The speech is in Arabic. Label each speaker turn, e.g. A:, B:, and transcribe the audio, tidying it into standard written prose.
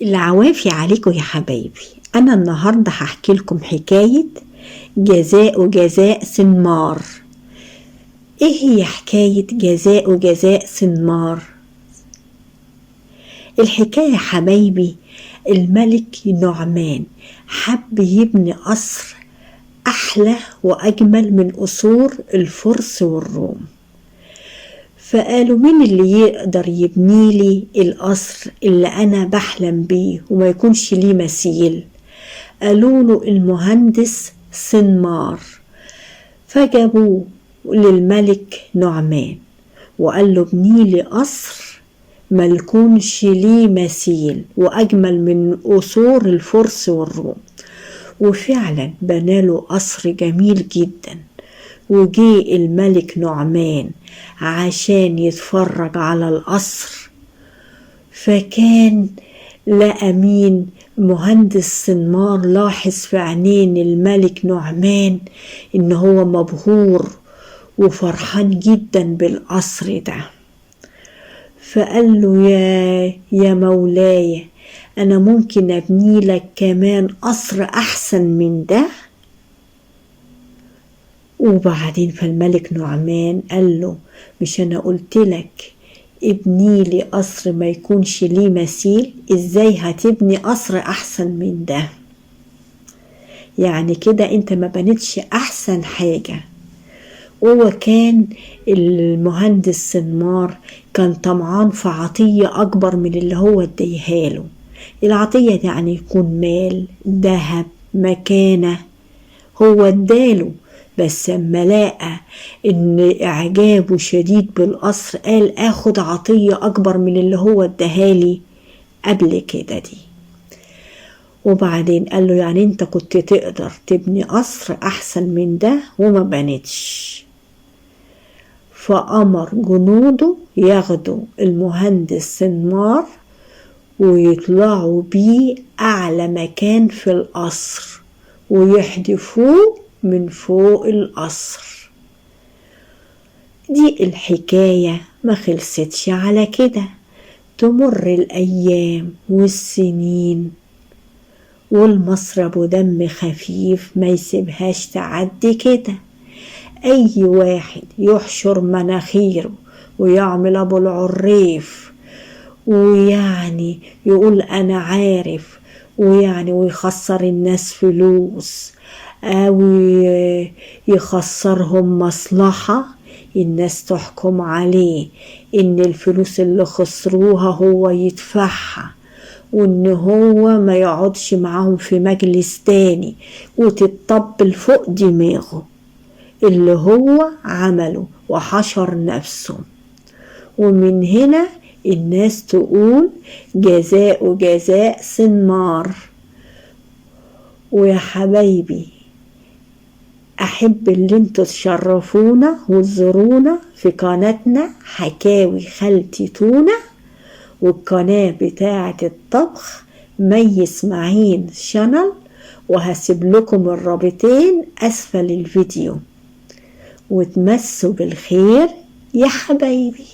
A: العوافي عليكم يا حبايبي. أنا النهاردة هحكي لكم حكاية جزاء سنمار. إيه هي حكاية جزاء سنمار؟ الحكاية يا حبايبي، الملك نعمان حب يبني قصر أحلى وأجمل من قصور الفرس والروم، فقالوا مين اللي يقدر يبني لي القصر اللي أنا بحلم بيه وما يكونش ليه مثيل؟ قالوا له المهندس سنمار. فجابوه للملك نعمان وقال له ابني لي قصر ما يكونش ليه مثيل وأجمل من قصور الفرس والروم. وفعلا بناله قصر جميل جدا، وجي الملك نعمان عشان يتفرج على القصر، فكان لقى مين؟ مهندس سنمار لاحظ في عينين الملك نعمان ان هو مبهور وفرحان جدا بالقصر ده، فقال له يا مولاي، انا ممكن ابني لك كمان قصر احسن من ده؟ وبعدين فالملك نعمان قال له مش انا قلت لك ابني لي قصر ما يكونش ليه مثيل؟ ازاي هتبني قصر احسن من ده؟ يعني كده انت ما بنيتش احسن حاجة. هو كان المهندس سنمار كان طمعان في عطية اكبر من اللي هو اديهاله. العطية يعني يكون مال، ذهب، مكانة، هو اداله، بس اما لقى ان اعجابه شديد بالقصر قال اخد عطية اكبر من اللي هو اداهالي قبل كده دي. وبعدين قال له يعني انت كنت تقدر تبني قصر احسن من ده وما بنيتش. فامر جنوده ياخدوا المهندس سنمار ويطلعوا بيه اعلى مكان في القصر ويحدفوه من فوق القصر. دي الحكاية ما خلصتش على كده، تمر الأيام والسنين والمصر أبو دم خفيف ما يسيبهاش تعدي كده. أي واحد يحشر مناخيره ويعمل أبو العريف ويعني يقول أنا عارف ويعني ويخسر الناس فلوس أو يخسرهم مصلحة، الناس تحكم عليه إن الفلوس اللي خسروها هو يدفعها، وإن هو ما يقعدش معاهم في مجلس تاني، وتتطبل فوق دماغه اللي هو عمله وحشر نفسه. ومن هنا الناس تقول جزاء سنمار. ويا حبايبي، احب اللي انتوا تشرفونا وتزورونا في قناتنا حكاوي خالتي تونة، والقناة بتاعة الطبخ مي اسماعيل شانل، وهسيب لكم الرابطين اسفل الفيديو. وتمسوا بالخير يا حبايبي.